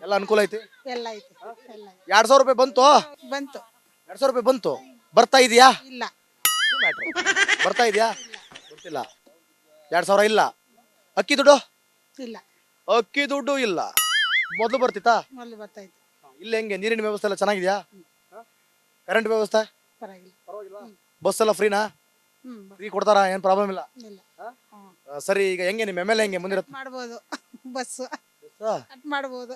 ಎಲ್ಲ ಅನುಕೂಲ ಐತಿ ಎಲ್ಲ ಐತಿ ಎಲ್ಲ ಐತಿ. 2000 ರೂಪಾಯಿ ಬಂತು ಬಂತು 2000 ರೂಪಾಯಿ ಬಂತು ಬರ್ತಾ ಇದೆಯಾ ಇಲ್ಲ ಬರ್ತಾ ಇದೆಯಾ ಗೊತ್ತಿಲ್ಲ 2000 ಇಲ್ಲ ಅಕ್ಕಿ ದುಡ್ಡು ಇಲ್ಲ ಅಕ್ಕಿ ದುಡ್ಡು ಇಲ್ಲ ಮೊದಲು ಬರ್ತಿತ್ತಾ ಮೊದಲು ಬರ್ತಾಯ್ತು ಇಲ್ಲ ಹೆಂಗೆ ನೀರಿನ ವ್ಯವಸ್ಥೆ ಎಲ್ಲ ಚೆನ್ನಾಗಿದ್ಯಾ ಕರೆಂಟ್ ವ್ಯವಸ್ಥೆ ಪರವಾಗಿಲ್ಲ ಬಸ್ ಎಲ್ಲ ಫ್ರೀನಾ ಫ್ರೀ ಕೊಡ್ತಾರ ಏನ್ ಪ್ರಾಬ್ಲಮ್ ಇಲ್ಲ ಇಲ್ಲ ಸರಿ ಈಗ ಹೆಂಗೆ ನಿಮ್ಮ ಎಮ್ ಎಲ್ ಹೆಂಗೆ ಮುಂದಿರ ಮಾಡ್ಬೋದು ಬಸ್ ಕಟ್ ಮಾಡ್ಬೋದು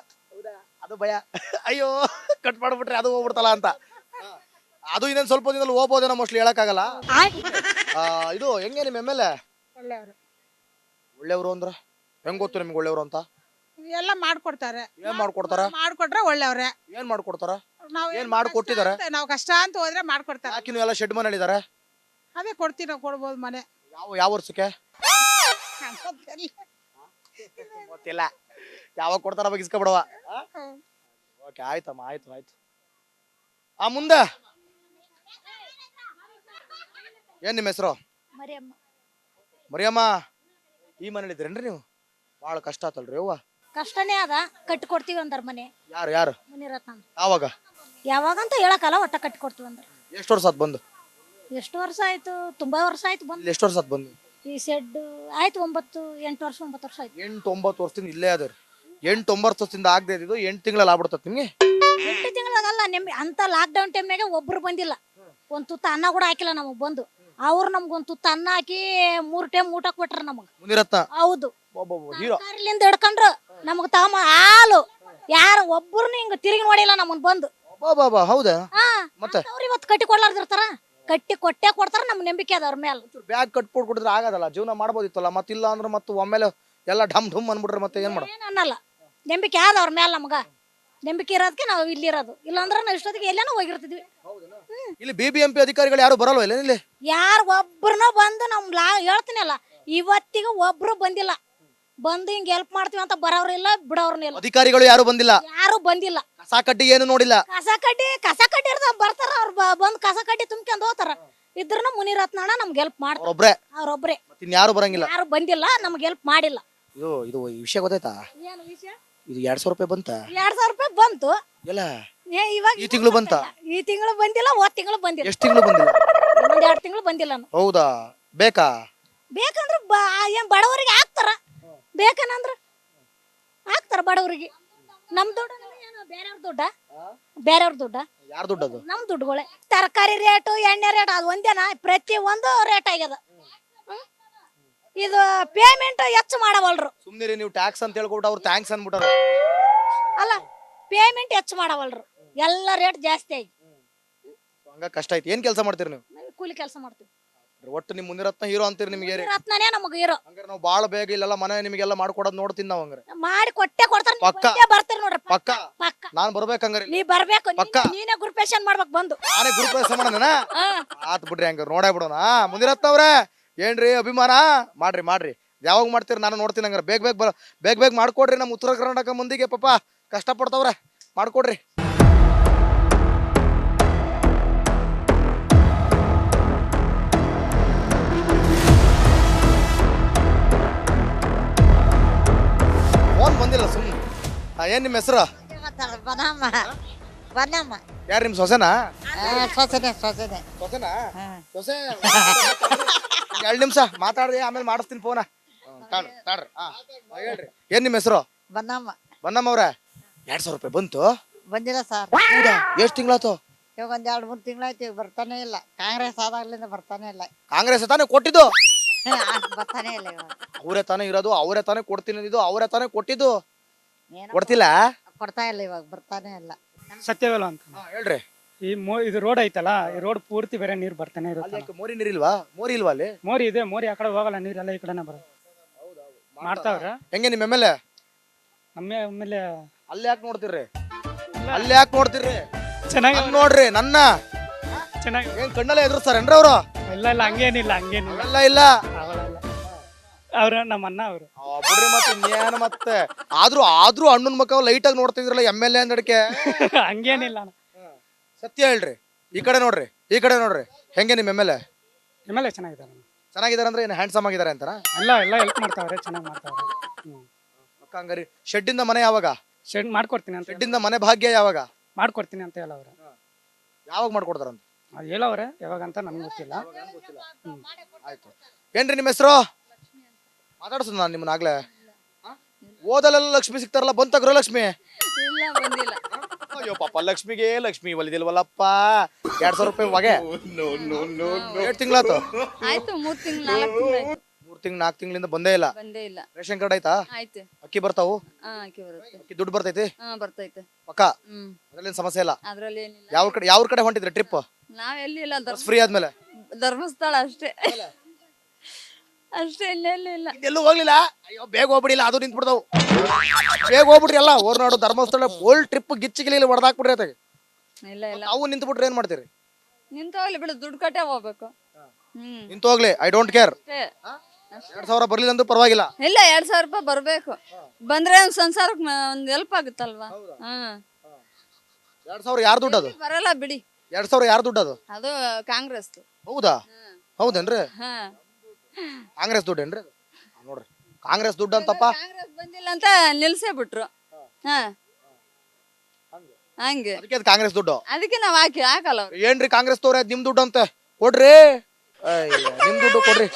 ಅದು ಭಯ ಅಯ್ಯೋ ಕಟ್ ಮಾಡ್ಬಿಟ್ರೆ ಅದು ಹೋಗ್ಬಿಡ್ತಲ್ಲ ಅಂತ ಅದು ಇನ್ನೊಂದು ಸ್ವಲ್ಪ ದಿನದಲ್ಲಿ ಹೋಗ್ಬೋದೇನೋ ಮೋಸ್ಟ್ಲಿ ಹೇಳಕ್ಕಾಗಲ್ಲ ಇದು ಹೆಂಗೆ ನಿಮ್ಮ ಎಮ್ ಎಲ್ ಎ ಒಳ್ಳೆಯವರು ಒಳ್ಳೆಯವರು ಅಂದ್ರೆ ಹೆಂಗ್ ಗೊತ್ತು ನಿಮ್ಗೆ ಒಳ್ಳೆಯವರು ಅಂತ ಎಲ್ಲ ಮಾಡ್ಕೊಡ್ತಾರೆ ಏನ್ ಮಾಡ್ಕೊಡ್ತಾರ ಮಾಡ್ಕೊಟ್ರೆ ಒಳ್ಳೆಯವ್ರೆ ಏನ್ ಮಾಡ್ಕೊಡ್ತಾರ ನಾವು ಏನ್ ಮಾಡ್ಕೊಟ್ಟಿದ್ದಾರೆ ನಾವು ಕಷ್ಟ ಅಂತ ಹೋದ್ರೆ ಮಾಡ್ಕೊಡ್ತಾರೆ ಯಾಕೆ ನೀವು ಎಲ್ಲ ಶೆಡ್ ಮನೆ ಹೇಳಿದಾರೆ ಅದೇ ಕೊಡ್ತೀವಿ ನಾವು ಕೊಡ್ಬೋದು ಮನೆ ಯಾವ ವರ್ಷಕ್ಕೆ ಗೊತ್ತಿಲ್ಲ ಯಾವಾಗ ಕೊಡ್ತಾರ ಬಗ್ಗೆ ಇಸ್ಕೊಬಿಡವ ಓಕೆ ಆಯ್ತಮ್ಮ ಆಯ್ತು ಮುಂದೆ ಏನ್ ನಿಮ್ಮ ಹೆಸರು ಮರಿಯಮ್ಮ ಈ ಮನೇಲಿ ಇದ್ರೇನ್ರಿ ನೀವು ಬಹಳ ಕಷ್ಟ ಆತಲ್ರಿ ಅವ್ವ ಕಷ್ಟನೇ ಅದ ಕಟ್ಟಿ ಕೊಡ್ತೀವಿ ಅಂದ್ರ ಮನೆ ಯಾರು ಮುನಿರತ್ನ ಯಾವಾಗ ಯಾವಾಗಂತ ಹೇಳಕಲ್ಲ ಒಟ್ಟ ಕಟ್ಟಿ ಕೊಡ್ತೀವಿ ಅಂದ್ರ ಎಷ್ಟು ವರ್ಷ ಆತ್ ಬಂದು ಎಷ್ಟು ವರ್ಷ ಆಯ್ತು ತುಂಬಾ ವರ್ಷ ಆಯ್ತು ಬಂದು ಎಷ್ಟು ವರ್ಷ ಆತ್ ಬಂದು ಈ ಶೆಡ್ ಆಯ್ತು 8 ವರ್ಷ 9 ವರ್ಷ ಆಯ್ತು 8-9 ವರ್ಷದಿಂದ ಇಲ್ಲೇ ಅದ್ರಿ 8-9 ವರ್ಷದಿಂದ ಆಗದೆ ಇದ್ದು 8 ತಿಂಗಳಲ್ಲಿ ಆಗ್ಬಿಡ್ತತ್ ನಿಮ್ಗೆ 8 ತಿಂಗಳಾಗಲ್ಲ ನಿಮ್ ಅಂತ ಲಾಕ್ಡೌನ್ ಟೈಮ್ನಾಗ ಒಬ್ರು ಬಂದಿಲ್ಲ ಒಂದ್ ತುತ್ತ ಅನ್ನ ಕೂಡ ಹಾಕಿಲ್ಲ ನಮಗ್ ಬಂದು ಅವ್ರು ನಮ್ಗೊಂದ್ ತುತ್ತ ಅನ್ನ ಹಾಕಿ 3 ಟೈಮ್ ಊಟ ಕೊಟ್ರ ನಮಗ್ ಮುನಿರತ್ನ ಹೌದು ಹೀರೋ ಸರ್ಕಾರಲಿಂದ ಹಿಡ್ಕೊಂಡ್ರು ನಮಗ್ ತಮ್ಮ ಹಾಲು ಯಾರು ಒಬ್ಬರು ಹಿಂಗ ತಿರುಗಿ ನೋಡಿಲ್ಲ ನಮ್ಮನ್ ಬಂದು ಬಾಬಾ ಹೌದಾ ಮತ್ತೆ ಅವ್ರು ಇವತ್ತು ಕಟ್ಟಿ ಕೊಡ್ಲಾರ್ದಿರ್ತಾರ ಕಟ್ಟಿ ಕೊಟ್ಟೆ ಕೊಡ್ತಾರ ನಮ್ ನಂಬಿಕೆ ಅದ ಅವ್ರ ಮೇಲೆ ಬ್ಯಾಗ್ ಕಟ್ಬಿಟ್ಟು ಕೊಡಿದ್ರೆ ಆಗದಲ್ಲ ಜೀವನ ಮಾಡ್ಬೋದಿತ್ತಲ್ಲ ಮತ್ತಿಲ್ಲ ಅಂದ್ರೆ ಮತ್ತೆ ಒಮ್ಮೆಲೆ ಎಲ್ಲ ಢಮ್ ಢಮ್ ಅನ್ಬಿಟ್ರೆ ಮತ್ತೆ ಏನ್ ಮಾಡೋದು ಏನ್ ಅನ್ನಲ್ಲ ನಂಬಿಕೆ ಆದ ಅವ್ರ ಮೇಲೆ ನಮಗ ನಂಬಿಕೆ ಇರೋದಕ್ಕೆ ನಾವು ಇಲ್ಲಿರೋದು ಇಲ್ಲಾಂದ್ರೆ ನಾವು ಇಷ್ಟೊತ್ತಿಗೆ ಎಲ್ಲಾನು ಹೋಗಿರ್ತಿದ್ವಿ ಇಲ್ಲಿ BBMP ಅಧಿಕಾರಿಗಳು ಯಾರು ಬರಲ್ವ ಇಲ್ಲ ಇಲ್ಲಿ ಯಾರು ಒಬ್ರನ್ನ ಬಂದು ನಮ್ ಹೇಳ್ತೀನಲ್ಲ ಇವತ್ತಿಗೆ ಒಬ್ರು ಬಂದಿಲ್ಲ ಬಂದು ಹಿಂಗ್ ಹೆಲ್ಪ್ ಮಾಡ್ತೀವಿ ಅಂತ ಬರೋರಿಲ್ಲ ಬಿಡೋರ್ನಿಲ್ಲ ಅಧಿಕಾರಿಗಳು ಯಾರು ಬಂದಿಲ್ಲ ಯಾರು ಬಂದಿಲ್ಲ ಕಸ ಕಡ್ಡಿ ಏನು ನೋಡಿಲ್ಲ ಕಸ ಕಡ್ಡಿ ಇರ್ತಾವ ಬರ್ತಾರ ಅವ್ರು ಬಂದ್ ಕಸ ಕಡ್ಡಿ ತುಂಬ್ಕೊಂಡ್ ಹೋಗ್ತಾರ ಇದ್ರನ್ನ ಮುನಿರತ್ನ ಅಣ್ಣ ನಮ್ಗೆ ಹೆಲ್ಪ್ ಮಾಡ್ತಾರ ಒಬ್ರೆ ಅವ್ರೊಬ್ರೆ ಇನ್ಯಾರು ಬರಂಗಿಲ್ಲ ಯಾರು ಬಂದಿಲ್ಲ ನಮ್ಗೆ ಹೆಲ್ಪ್ ಮಾಡಿಲ್ಲ ಇದು ಈ ವಿಷಯ ಗೊತ್ತಾಯ್ತಾ ಏನು ವಿಷಯ ಇದು 2000 ರೂಪಾಯಿ ಬಂತ 2000 ರೂಪಾಯಿ ಬಂತು ಎಲ್ಲ ಇವಾಗ ಈ ತಿಂಗಳು ಬಂತ ಈ ತಿಂಗಳು ಬಂದಿಲ್ಲ ಹೋದ್ ತಿಂಗಳು ಬಂದಿಲ್ಲ ಎಷ್ಟು ತಿಂಗಳು ಬಂದಿಲ್ಲ ಒಂದ್ 2 ತಿಂಗಳು ಬಂದಿಲ್ಲ ಹೌದಾ ಬೇಕಾ ಬೇಕಂದ್ರ ಏನ್ ಬಡವರಿಗೆ ಹಾಕ್ತಾರ ಬೇಕನಂದ್ರ ಹಾಕ್ತಾರ ಬಡವರಿಗೆ ನಮ್ ದುಡ್ಡು ಏನು ಬೇರೆಯವ್ರ ದುಡ್ಡ ಯಾರು ದುಡ್ಡದು ನಮ್ ದುಡ್ಡುಗಳೇ ತರಕಾರಿ ರೇಟು ಎಣ್ಣೆ ರೇಟ್ ಅದು ಒಂದೇನ ಪ್ರತಿ ಒಂದು ರೇಟ್ ಆಗ್ಯದ ಇದು ಪೇಮೆಂಟ್ ಹೆಚ್ಚು ಮಾಡವಲ್ರು ಸುಮ್ನಿರಿ ನೀವು ಟ್ಯಾಕ್ಸ್ ಅಂತ ಹೇಳ್ಕೊಬಿಟ್ಟು ಅವ್ರು ಥ್ಯಾಂಕ್ಸ್ ಅನ್ಬಿಟ್ಟಾರ ಅಲ್ಲ ಪೇಮೆಂಟ್ ಹೆಚ್ಚು ಮಾಡವಲ್ರು ಎಲ್ಲ ರೇಟ್ ಜಾಸ್ತಿ ಆಗಿ ಹಂಗ ಕಷ್ಟ ಐತಿ ಏನ್ ಕೆಲಸ ಮಾಡ್ತೀರಿ ನೀವು ಕೂಲಿ ಕೆಲಸ ಮಾಡ್ತೀವಿ ಒಟ್ಟು ನಿಮ್ ಮುನಿರತ್ನ ಹೀರೋ ಅಂತೀರಿ ನಿಮ್ಗೆ ರತ್ನನೇ ನಮಗೆ ಇರೋ ಹಂಗಾರೆ ನಾವು ಬಾಳ ಬೇಗ ಇಲ್ಲೆಲ್ಲ ಮನೆ ನಿಮಗೆಲ್ಲ ಮಾಡ್ಕೊಡೋದು ನೋಡ್ತೀನಿ ನಾವ್ ಹಂಗಾರೆ ಮಾಡಿ ಕೊಟ್ಟೆ ಕೊಡ್ತಾರ ಪಕ್ಕ. ಬರ್ತೀರಿ ನೋಡ್ರಿ ಪಕ್ಕ ಪಕ್ಕ ನಾನ್ ಬರ್ಬೇಕಂಗಾರೆ ನೀ ಬರ್ಬೇಕು ಪಕ್ಕ. ನೀನೇ ಗ್ರೂಪೇಶನ್ ಮಾಡ್ಬೇಕು ಬಂದು ನಾನೇ ಗ್ರೂಪ್ ಮಾಡೋಣ ಆತ್ ಬಿಡ್ರಿ ಹಂಗಾರೆ ನೋಡೇ ಬಿಡೋಣ ಮುನಿರತ್ನ ಅವ್ರೆ ಏನ್ರಿ ಅಭಿಮಾನ ಮಾಡ್ರಿ ಯಾವಾಗ ಮಾಡ್ತೀರಿ ನಾನು ನೋಡ್ತೀನಿ ಹಂಗಾರೆ ಬೇಗ ಮಾಡ್ಕೊಡ್ರಿ ನಮ್ಮ ಉತ್ತರ ಕರ್ನಾಟಕ ಮಂದಿಗೆ ಪಾಪ ಕಷ್ಟ ಪಡ್ತಾವ್ರೆ ಮಾಡ್ಕೊಡ್ರಿ ಫೋನ್ ಬಂದಿಲ್ಲ ಸುಮ್ಮನೆ ಏನ್ ನಿಮ್ಮ ಹೆಸರು ಯಾರು ನಿಮ್ ಸೊಸೆನಾ ಸೊಸೆನಾ ಸೊಸೆ 2 ನಿಮಿಷ ಮಾತಾಡ್ರಿ ಆಮೇಲೆ ಮಾಡಿಸ್ತೀನಿ ಫೋನ ತಾಡ್ರಿ ಹೇಳ್ರಿ ಏನ್ ನಿಮ್ಮ ಹೆಸರು ಬನ್ನಮ್ಮ ಅವ್ರೆ 2000 ರೂಪಾಯಿ ಬಂತು ಬಂದಿಲ್ಲ ಸರ್ ಎಷ್ಟು ತಿಂಗಳಾತು ಇವಾಗ ಒಂದ್ 2-3 ತಿಂಗಳಾಯ್ತು ಬರ್ತಾನೆ ಇಲ್ಲ ಕಾಂಗ್ರೆಸ್ ಆದಾಗ್ಲಿಂದ ಬರ್ತಾನೆ ಇಲ್ಲ ಕಾಂಗ್ರೆಸ್ ತಾನೇ ಕೊಟ್ಟಿದ್ದು ಬರ್ತಾನೆ ಇಲ್ಲ ಇವಾಗ ಅವರೇ ತಾನೇ ಇರೋದು ಅವರೇ ತಾನೇ ಕೊಡ್ತೀನಿ ಅಂದಿದ್ದು ಅವರೇ ತಾನೇ ಕೊಟ್ಟಿದ್ದು ಏನೋ ಕೊಡ್ತಿಲ್ಲ ಕೊಡ್ತಾ ಇಲ್ಲ ಇವಾಗ ಬರ್ತಾನೆ ಇಲ್ಲ ಸತ್ಯವೇಲ ಅಂತ ಹೇಳ್ರಿ ಇದು ರೋಡ್ ಐತಲ್ಲ ಈ ರೋಡ್ ಪೂರ್ತಿ ಬೇರೆ ನೀರ್ ಬರ್ತಾನೆ ಅಲ್ಲಿ ಇರುತ್ತೆ ಯಾಕೆ ಮೋರಿ ನೀರಿಲ್ವಾ ಮೋರಿ ಇಲ್ವಾ ಅಲ್ಲಿ ಮೋರಿ ಇದೆ ಮೋರಿ ಆ ಕಡೆ ಹೋಗಲ್ಲ ನೀರೆಲ್ಲ ಈ ಕಡೆನೇ ಬರೋದು ಮಾಡ್ತಾವ್ರ ಹೆಂಗೆ ನಿಮ್ಮ ಎಮ್ ಎಲ್ ಎ ಆಮೇಲೆ ಅಲ್ಲಿ ಯಾಕೆ ನೋಡ್ತಿರ್ರಿ ಅಲ್ಲಿ ಯಾಕೆ ನೋಡ್ತಿರ್ರಿ ಚೆನ್ನಾಗಿ ನೋಡ್ರಿ ನನ್ನ ಚೆನ್ನಾಗಿ ಏನ್ ಕಣ್ಣಲ್ಲೇ ಎದುರಿಸ್ತಾರೇನ್ರಿ ಅವ್ರು ಇಲ್ಲ ಹಂಗೇನಿಲ್ಲ ಅವೆಲ್ಲ ಇಲ್ಲ ಅವ್ರ ನಮ್ಮ ಅಣ್ಣ ಅವರು ಬಿಡ್ರಿ ಮತ್ತೆ ಇನ್ನೇನು ಮತ್ತೆ ಆದ್ರೂ ಅಣ್ಣನ ಮಕ್ಕ ಲೈಟ್ ಆಗಿ ನೋಡ್ತಿದ್ರಲ್ಲ ಎಮ್ ಎಲ್ ಎ ಅಂದಡಿಕೆ ಹಂಗೇನಿಲ್ಲ ಸತ್ಯ ಹೇಳ್ರಿ ಈ ಕಡೆ ನೋಡ್ರಿ ಹೆಂಗೆ ನಿಮ್ ಎಮ್ ಎಲ್ ಎ ಚೆನ್ನಾಗಿದ್ದಾರೆ ಅಂದ್ರೆ ಏನು ಹ್ಯಾಂಡ್ಸಮ್ ಆಗಿದ್ದಾರೆ ಅಂತಾರ ಎಲ್ಲ ಹೆಲ್ಪ್ ಮಾಡ್ತಾವ್ರೆ ಚೆನ್ನಾಗಿ ಮಾಡ್ತಾವ್ರೆ ಅಕ್ಕ ಹಂಗಾರಿ ಶೆಡ್ ಇಂದ ಮನೆ ಯಾವಾಗ ಶೆಡ್ ಮಾಡ್ಕೊಡ್ತೀನಿ ಅಂತ ಶೆಡ್ಡಿಂದ ಮನೆ ಭಾಗ್ಯ ಯಾವಾಗ ಮಾಡ್ಕೊಡ್ತೀನಿ ಅಂತ ಹೇಳವ್ರೆ. ಯಾವಾಗ ಮಾಡ್ಕೊಡ್ತಾರಂತ? ಅದು ಹೇಳವ್ರೆ, ಯಾವಾಗ ಅಂತ ನಮ್ಗೆ ಗೊತ್ತಿಲ್ಲ. ಆಯ್ತು. ಏನ್ರಿ ನಿಮ್ಮ ಹೆಸರು? ಮಾತಾಡ್ಸೋದು ನಾನು ನಿಮ್ಮನ್ನ ಆಗ್ಲೇ. ಓದಲೆಲ್ಲ ಲಕ್ಷ್ಮಿ ಸಿಗ್ತಾರಲ್ಲ, ಬಂತ ಗೃಹಲಕ್ಷ್ಮಿ? ಇಲ್ಲ ಬಂದಿಲ್ಲ. ಅಯ್ಯೋ ಪಾಪ ಲಕ್ಷ್ಮಿಗೆ ಲಕ್ಷ್ಮಿ ಒಲಿದಿಲ್ವಲ್ಲಪ್ಪ. 2,000 ರೂಪಾಯಿ ಹೊಗೆ. 8 ತಿಂಗಳಾತು. ಆಯ್ತು 3 ತಿಂಗಳು 4 ತಿಂಗಳು ಆಯ್ತು. 3 ತಿಂಗಳು 4 ತಿಂಗಳಿಂದ ಬಂದೇ ಇಲ್ಲ. ಬಂದೇ ಇಲ್ಲ. ರೇಷನ್ ಕಾರ್ಡ್ ಆಯ್ತಾ? ಆಯ್ತು. ಅಕ್ಕಿ ಬರ್ತಾವು? ಅಕ್ಕಿ ಬರುತ್ತೆ. ಅಕ್ಕಿ ದುಡ್ಡು ಬರ್ತೈತಿ? ಬರ್ತೈತೆ. ಪಕ್ಕ ಅದ್ರಲ್ಲೇನ್ ಸಮಸ್ಯೆ ಇಲ್ಲ? ಅದ್ರಲ್ಲಿ ಏನಿಲ್ಲ. ಯಾವ ಕಡೆ ಹೊಂಟಿದ್ರಿ ಟ್ರಿಪ್? ನಾವ್ ಎಲ್ಲಿ ಇಲ್ಲ, ಫ್ರೀ ಆದ್ಮೇಲೆ ಧರ್ಮಸ್ಥಳ ಅಷ್ಟೇ. ಅಷ್ಟೇ, ಇಲ್ಲೆಲ್ಲ ಇಲ್ಲ. ಎಲ್ಲೂ ಹೋಗ್ಲಿಲ್ಲ? ಅಯ್ಯೋ ಬೇಗ ಹೋಗ್ಬಿಡಿಲ್ಲ, ಅದು ನಿಂತ್ಬಿಡ್ತಾವು. ಬೇಗ ಹೋಗ್ಬಿಟ್ರಿ ಎಲ್ಲ ಹೊರನಾಡು ಧರ್ಮಸ್ಥಳ ಫುಲ್ ಟ್ರಿಪ್ ಗಿಚ್ಚಿಗಿಲಿ ಹೊಡೆದಾಕ್ಬಿಡ್ರಿ ಆತಗೆ. ಇಲ್ಲ ಇಲ್ಲ. ಅವು ನಿಂತ್ಬಿಟ್ರೆ ಏನ್ ಮಾಡ್ತೀರಿ? ನಿಂತು ಹೋಗ್ಲಿ ಬಿಡು, ದುಡ್ಡು ಕಟ್ಟೆ ಹೋಗ್ಬೇಕು. ನಿಂತು ಹೋಗ್ಲಿ, ಐ ಡೋಂಟ್ ಕೇರ್. 2,000 ಬರ್ಲಿಲ್ಲ ಅಂದ್ರೂ ಪರವಾಗಿಲ್ಲ. ಇಲ್ಲ, 2,000 ರೂಪಾಯಿ ಬರ್ಬೇಕು. ಬಂದ್ರೆ ಒಂದ್ ಸಂಸಾರಕ್ಕೆ ಒಂದ್ ಹೆಲ್ಪ್ ಆಗುತ್ತಲ್ವಾ. 2,000 ಯಾರ್ ದುಡ್ಡು ಅದು? ಬರಲ್ಲ ಬಿಡಿ. 2,000 ಯಾರ್ ದುಡ್ಡು ಅದು? ಅದು ಕಾಂಗ್ರೆಸ್. ಹೌದಾ? ಹೌದೇನ್ರಿ? ಹಾ, ಕಾಂಗ್ರೆಸ್ ದುಡ್ಡೇನ್ರಿ? ನೋಡ್ರಿ, ಕಾಂಗ್ರೆಸ್ ದುಡ್ಡು ಅಂತಪ್ಪ. ಕಾಂಗ್ರೆಸ್ ಬಂದಿಲ್ಲ ಅಂತ ನಿಲ್ಸೇ ಬಿಟ್ರು. ಹಾ, ಹಂಗೆ. ಅದಕ್ಕೆ ಅದು ಕಾಂಗ್ರೆಸ್ ದುಡ್ಡು. ಅದಕ್ಕೆ ನಾವ್ ಹಾಕಲ್ಲ ಅವ್ರು. ಏನ್ರಿ ಕಾಂಗ್ರೆಸ್ ತೋರ ನಿಮ್ ದುಡ್ಡು ಅಂತೆ ಕೊಡ್ರಿ. ಅಯ್ಯ, ನಿಮ್ ದುಡ್ಡು ಕೊಡ್ರಿ.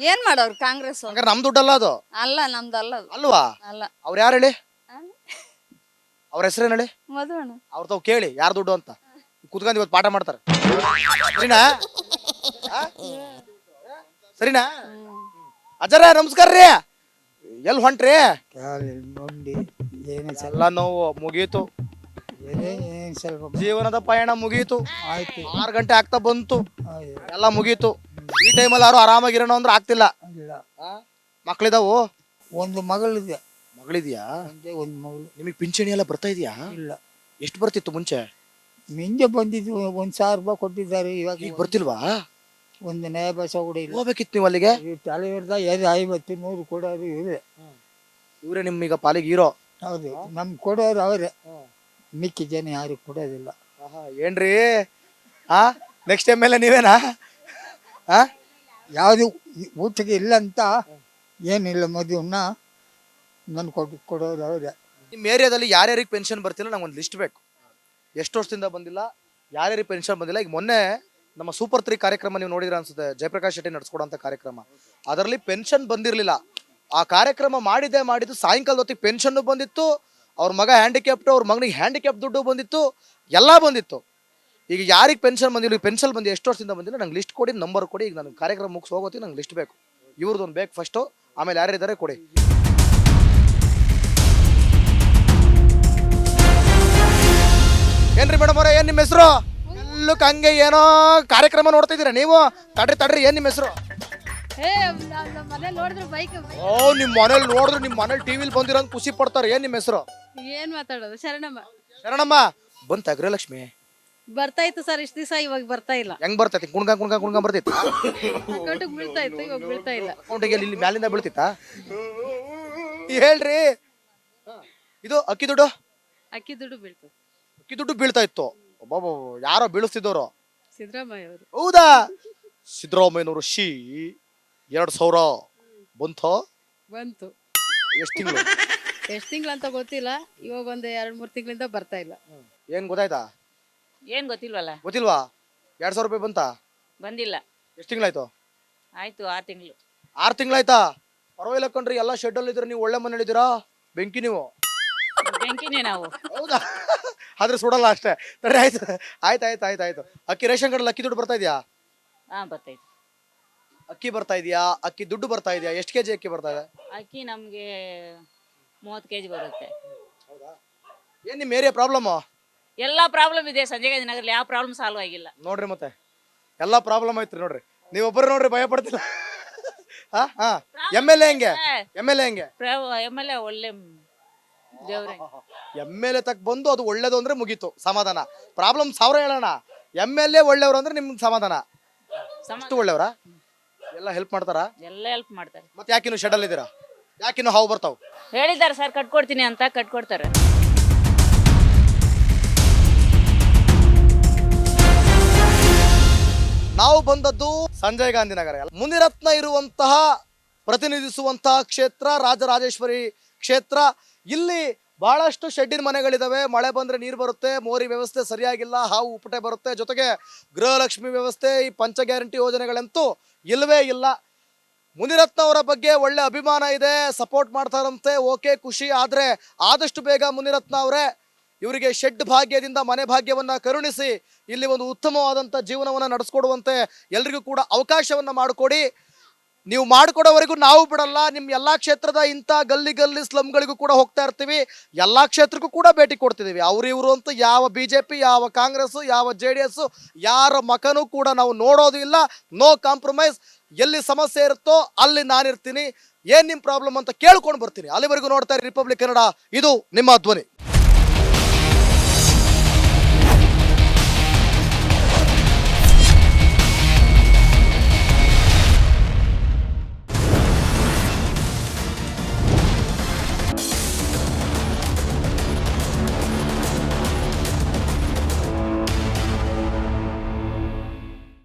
ಏನ್ ಮಾಡೋರು ಕಾಂಗ್ರೆಸ್ ಅವ್ರು? ಹಂಗಾರೆ ನಮ್ ದುಡ್ಡಲ್ಲ ಅದು. ಅಲ್ಲ, ನಮ್ದಲ್ಲ ಅದು. ಅಲ್ವಾ? ಅಲ್ಲ. ಅವ್ರು ಯಾರು ಹೇಳಿ? ಅವ್ರ ಹೆಸರೇನು ಹೇಳಿ? ಮದುವಣ. ಅವ್ರ ತಾವ್ ಕೇಳಿ ಯಾರ್ ದುಡ್ಡು ಅಂತ. ಕುತ್ಕೊಂಡ್ ಇವತ್ತು ಪಾಠ ಮಾಡ್ತಾರೆ. ಸರಿನಾ? ಸರಿನಾ? ಅಜ್ಜರ ನಮಸ್ಕಾರ ರೀ. ಎಲ್ಲಿ ಹೊಂಟ್ರಿ? ಎಲ್ಲ ನೋವು ಮುಗೀತು. ಸ್ವಲ್ಪ ಜೀವನದ ಪಯಣ ಮುಗೀತು. ಆಯ್ತು. 6 ಗಂಟೆ ಆಗ್ತಾ ಬಂತು. ಎಲ್ಲ ಮುಗೀತು. ಈ ಟೈಮಲ್ಲಿ ಯಾರು ಆರಾಮಾಗಿರೋಣ ಅಂದ್ರೆ ಆಗ್ತಿಲ್ಲ. ಇಲ್ಲ, ಮಕ್ಳಿದಾವು? ಒಂದು ಮಗಳಿದೆ. ಮಗಳಿದ್ಯಾ? ಒಂದು ಮಗಳು. ನಿಮಗ್ ಪಿಂಚಣಿ ಎಲ್ಲ ಬರ್ತಾ ಇದೆಯಾ? ಇಲ್ಲ, ಎಷ್ಟು ಬರ್ತಿತ್ತು ಮುಂಚೆ? ಮಿಂಜೆ ಬಂದಿದ್ದು 1,000 ರೂಪಾಯಿ ಕೊಟ್ಟಿದ್ದಾರೆ. ಇವಾಗ ಈಗ ಬರ್ತಿಲ್ವಾ? ಒಂದು ನ್ಯಾಯ ಬಸ ಕೂಡ ಇಲ್ಲ. ಹೋಗ್ಬೇಕಿತ್ತು ನೀವು ಅಲ್ಲಿಗೆ. ತಲೆ ಹಿಡ್ದ 50, 100 ಕೊಡೋರು ಇವ್ರೆ. ಇವರೇ ನಿಮ್ಮೀಗ ಪಾಲಿಗೆ ಹೀರೋ. ಹೌದು, ನಮ್ ಕೊಡೋರು ಅವರೇ. ಮಿಕ್ಕಿ ಜನ ಯಾರು ಕೊಡೋದಿಲ್ಲ. ಏನ್ರಿ ನೆಕ್ಸ್ಟ್ ಟೈಮ್ ಮೇಲೆ ನೀವೇನಾ? ಯಾವುದು ಊಟಕ್ಕೆ ಇಲ್ಲ ಅಂತ ಏನಿಲ್ಲ. ಮದುವನ್ನ ನನ್ ಕೊಡೋರು ಅವರೇ. ನಿಮ್ಮ ಏರಿಯಾದಲ್ಲಿ ಯಾರ್ಯಾರಿಗೆ ಪೆನ್ಷನ್ ಬರ್ತಿಲ್ಲ ನಂಗೆ ಒಂದು ಲಿಸ್ಟ್ ಬೇಕು. ಎಷ್ಟು ವರ್ಷದಿಂದ ಬಂದಿಲ್ಲ, ಯಾರ್ಯಾರಿಗೆ ಪೆನ್ಷನ್ ಬಂದಿಲ್ಲ. ಈಗ ಮೊನ್ನೆ ನಮ್ಮ ಸೂಪರ್ 3 ಕಾರ್ಯಕ್ರಮ ನೀವು ನೋಡಿದ್ರ ಅನ್ಸುತ್ತೆ, ಜಯಪ್ರಕಾಶ್ ಶೆಟ್ಟಿ ನಡೆಸ್ಕೊಡೋಂಥ ಕಾರ್ಯಕ್ರಮ. ಅದರಲ್ಲಿ ಪೆನ್ಷನ್ ಬಂದಿರಲಿಲ್ಲ. ಆ ಕಾರ್ಯಕ್ರಮ ಮಾಡಿದ್ದು ಸಾಯಂಕಾಲದ ಹೊತ್ತಿಗೆ ಪೆನ್ಷನ್ ಬಂದಿತ್ತು. ಅವ್ರ ಮಗ ಹ್ಯಾಂಡಿಕ್ಯಾಪ್ಟು, ಅವ್ರ ಮಗನಿಗೆ ಹ್ಯಾಂಡಿಕ್ಯಾಪ್ ದುಡ್ಡು ಬಂದಿತ್ತು, ಎಲ್ಲ ಬಂದಿತ್ತು. ಈಗ ಯಾರಿಗೆ ಪೆನ್ಷನ್ ಬಂದಿಲ್ಲ, ಪೆನ್ಷನ್ ಬಂದು ಎಷ್ಟು ವರ್ಷದಿಂದ ಬಂದಿಲ್ಲ ನಂಗೆ ಲಿಸ್ಟ್ ಕೊಡಿ, ನಂಬರ್ ಕೊಡಿ. ಈಗ ನನಗೆ ಕಾರ್ಯಕ್ರಮ ಮುಗಿಸ್ ಹೋಗೋತಿ, ನಂಗೆ ಲಿಸ್ಟ್ ಬೇಕು. ಇವ್ರದ್ದೊಂದು ಬೇಕು ಫಸ್ಟು, ಆಮೇಲೆ ಯಾರಿದ್ದಾರೆ ಕೊಡಿ. ಏನ್ರಿ ಮೇಡಮ್ ಅವರೇ, ಏನ್ ನಿಮ್ಮ ಹೆಸರು? ಎಲ್ಲಕ್ಕೆ ಹಂಗೆ ಏನೋ ಕಾರ್ಯಕ್ರಮ ನೋಡ್ತಾ ಇದ್ದೀರಾ ನೀವು? ತಡ್ರಿ, ಏನ್ ನಿಮ್ಮ ಹೆಸರು? ಓ, ನಿಮ್ ಮನೇಲಿ ನೋಡಿದ್ರೆ ನಿಮ್ ಮನೇಲಿ ಟಿವಿಲಿ ಬಂದಿರೋಂಗ್ ಖುಷಿ ಪಡ್ತಾರೆ. ಏನ್ ನಿಮ್ಮ ಹೆಸರು? ಏನ್ ಮಾತಾಡೋದು? ಶರಣಮ್ಮ. ಬಂತ ಗೃಹಲಕ್ಷ್ಮಿ? ಬರ್ತಾ ಇತ್ತು ಸರ್, ಇಷ್ಟ ದಿವಸ, ಇವಾಗ ಬರ್ತಾ ಇಲ್ಲ. ಹೆಂಗ್ ಬರ್ತೈತಿ? ಕುಣ್ಕ ಬರ್ತೈತಿ? ಅಕೌಂಟಿಗೆ ಬೀಳ್ತಾ ಇತ್ತು, ಇವಾಗ ಬೀಳ್ತಾ ಇಲ್ಲ. ಅಕೌಂಟಿಗೆ ಇಲ್ಲಿ ಮ್ಯಾಲಿಂದ ಬೀಳ್ತಿತ್ತಾ? ಹೇಳ್ರಿ. ಇದು ಅಕ್ಕಿ ದುಡ್ಡು? ಅಕ್ಕಿ ದುಡ್ಡು ಬೀಳ್ತದೆ. ಅಕ್ಕಿ ದುಡ್ಡು ಬೀಳ್ತಾ ಇತ್ತು. ಒಬ್ಬ ಯಾರೋ ಬೀಳಿಸ್ತಿದ್ದವ್ರು. ಸಿದ್ದರಾಮಯ್ಯ ಅವರು. ಹೌದಾ? ಸಿದ್ದರಾಮಯ್ಯನವರು 2,000 ಬಂತು. ಎಷ್ಟು ತಿಂಗಳು? ಎಷ್ಟ್ ತಿಂಗಳು ಅಂತ ಗೊತ್ತಿಲ್ಲ. ಇವಾಗ ಒಂದ್ 2-3 ತಿಂಗಳಿಂದ ಬರ್ತಾ ಇಲ್ಲ. ಏನ್ ಗೊತ್ತಾಯ್ತಾ? ಏನ್ ಗೊತ್ತಿಲ್ವಲ್ಲ. ಗೊತ್ತಿಲ್ವಾ? 2,000 ರೂಪಾಯಿ ಬಂತಾ? ಬಂದಿಲ್ಲ. ಎಷ್ಟು ತಿಂಗಳಾಯ್ತು? ಆಯ್ತು 6 ತಿಂಗಳು. 6 ತಿಂಗಳಾಯ್ತಾ? ಪರವಾಗಿಲ್ಲ ಕಣ್ರಿ, ಎಲ್ಲ ಶೆಡ್ ಅಲ್ಲಿ ಇದ್ರೆ ನೀವು ಒಳ್ಳೆ ಮನೇಲಿ ಇದ್ದೀರಾ. ಬೆಂಕಿ ನೀವು. ಬೆಂಕಿನೇ ನಾವು. ಹೌದಾ? ಆದ್ರೆ ಸುಡಲ್ಲ ಅಷ್ಟೇ. ಸರಿ, ಆಯ್ತು. ಅಕ್ಕಿ ರೇಷನ್ ಕಾರ್ಡ್ ಅಕ್ಕಿ ದುಡ್ಡು ಬರ್ತಾ ಇದೆಯಾ? ಬರ್ತೈತೆ. ಅಕ್ಕಿ ಬರ್ತಾ ಇದೆಯಾ? ಅಕ್ಕಿ ದುಡ್ಡು ಬರ್ತಾ ಇದೆಯಾ? ಎಷ್ಟು ಕೆಜಿ ಅಕ್ಕಿ ಬರ್ತಾ ಇದೆ? ಅಕ್ಕಿ ನಮ್ಗೆ 30 kg ಬರುತ್ತೆ. ಏನ್ ನಿಮ್ ಏರಿಯಾ ಪ್ರಾಬ್ಲಮ್? ಎಲ್ಲಾ ಪ್ರಾಬ್ಲಮ್ ಇದೆ ಸಂಜಯ್ ಗಾಂಧಿ ನಗರಲ್ಲಿ. ಯಾವ ಪ್ರಾಬ್ಲಮ್ ಸಾಲ್ವ್ ಆಗಿಲ್ಲ ನೋಡ್ರಿ. ಮತ್ತೆ ಎಲ್ಲಾ ಪ್ರಾಬ್ಲಮ್ ಐತ್ರಿ ನೋಡ್ರಿ. ನೀವೊಬ್ಬರು ನೋಡ್ರಿ, ಭಯ ಪಡ್ತಿಲ್ಲ. MLA ಹೆಂಗೆ? MLA ಒಳ್ಳೆ ದೇವ್ರೆ. MLA ತಕ್ ಬಂದು ಅದು ಒಳ್ಳೇದು ಅಂದ್ರೆ ಮುಗೀತು, ಸಮಾಧಾನ. ಪ್ರಾಬ್ಲಮ್ 1000 ಹೇಳೋಣ. MLA ಒಳ್ಳೆಯವ್ರು ಅಂದ್ರೆ ನಿಮ್ಗೆ ಸಮಾಧಾನ. ಅಷ್ಟು ಒಳ್ಳೆಯವರಾ? ಎಲ್ಲ ಹೆಲ್ಪ್ ಮಾಡ್ತಾರಾ? ಎಲ್ಲ ಹೆಲ್ಪ್ ಮಾಡ್ತಾರೆ. ಮತ್ತೆ ಯಾಕಿನ್ನು ಶೆಡ್ ಅಲ್ಲಿ ಇದ್ದೀರಾ? ಯಾಕಿನ್ನು ಹಾವು ಬರ್ತಾವ್? ಹೇಳಿದ್ದಾರೆ ಸರ್, ಕಟ್ಕೊಡ್ತೀನಿ ಅಂತ. ಕಟ್ಕೊಡ್ತಾರೆ. ನಾವು ಬಂದದ್ದು ಸಂಜಯ್ ಗಾಂಧಿ ನಗರ. ಮುನಿರತ್ನ ಇರುವಂತಹ ಪ್ರತಿನಿಧಿಸುವಂತಹ ಕ್ಷೇತ್ರ ರಾಜರಾಜೇಶ್ವರಿ ಕ್ಷೇತ್ರ. ಇಲ್ಲಿ ಬಹಳಷ್ಟು ಶೆಡ್ಡಿನ ಮನೆಗಳಿದಾವೆ. ಮಳೆ ಬಂದ್ರೆ ನೀರು ಬರುತ್ತೆ, ಮೋರಿ ವ್ಯವಸ್ಥೆ ಸರಿಯಾಗಿಲ್ಲ, ಹಾವು ಉಪಟೆ ಬರುತ್ತೆ, ಜೊತೆಗೆ ಗೃಹಲಕ್ಷ್ಮಿ ವ್ಯವಸ್ಥೆ, ಈ ಪಂಚ ಗ್ಯಾರಂಟಿ ಯೋಜನೆಗಳಂತೂ ಇಲ್ಲವೇ ಇಲ್ಲ. ಮುನಿರತ್ನ ಅವರ ಬಗ್ಗೆ ಒಳ್ಳೆ ಅಭಿಮಾನ ಇದೆ, ಸಪೋರ್ಟ್ ಮಾಡ್ತಾರಂತೆ, ಓಕೆ ಖುಷಿ. ಆದ್ರೆ ಆದಷ್ಟು ಬೇಗ ಮುನಿರತ್ನ ಅವರೇ ಇವರಿಗೆ ಶೆಡ್ ಭಾಗ್ಯದಿಂದ ಮನೆ ಭಾಗ್ಯವನ್ನ ಕರುಣಿಸಿ ಇಲ್ಲಿ ಒಂದು ಉತ್ತಮವಾದಂಥ ಜೀವನವನ್ನ ನಡೆಸ್ಕೊಡುವಂತೆ ಎಲ್ರಿಗೂ ಕೂಡ ಅವಕಾಶವನ್ನ ಮಾಡಿಕೊಡಿ. ನೀವು ಮಾಡಿಕೊಡೋವರೆಗೂ ನಾವು ಬಿಡಲ್ಲ. ನಿಮ್ಮ ಎಲ್ಲಾ ಕ್ಷೇತ್ರದ ಇಂಥ ಗಲ್ಲಿ ಗಲ್ಲಿ ಸ್ಲಮ್ಗಳಿಗೂ ಕೂಡ ಹೋಗ್ತಾ ಇರ್ತೀವಿ, ಎಲ್ಲಾ ಕ್ಷೇತ್ರಕ್ಕೂ ಕೂಡ ಭೇಟಿ ಕೊಡ್ತಿದ್ದೀವಿ. ಅವ್ರು ಇವರು ಅಂತ ಯಾವ BJP, ಯಾವ ಕಾಂಗ್ರೆಸ್, ಯಾವ JDS ಯಾರ ಮಕನೂ ಕೂಡ ನಾವು ನೋಡೋದು ಇಲ್ಲ. No compromise. ಎಲ್ಲಿ ಸಮಸ್ಯೆ ಇರುತ್ತೋ ಅಲ್ಲಿ ನಾನಿರ್ತೀನಿ, ಏನ್ ನಿಮ್ ಪ್ರಾಬ್ಲಮ್ ಅಂತ ಕೇಳ್ಕೊಂಡು ಬರ್ತೀನಿ. ಅಲ್ಲಿವರೆಗೂ ನೋಡ್ತಾ ಇರಿ ರಿಪಬ್ಲಿಕ್ ಕನ್ನಡ, ಇದು ನಿಮ್ಮ ಧ್ವನಿ.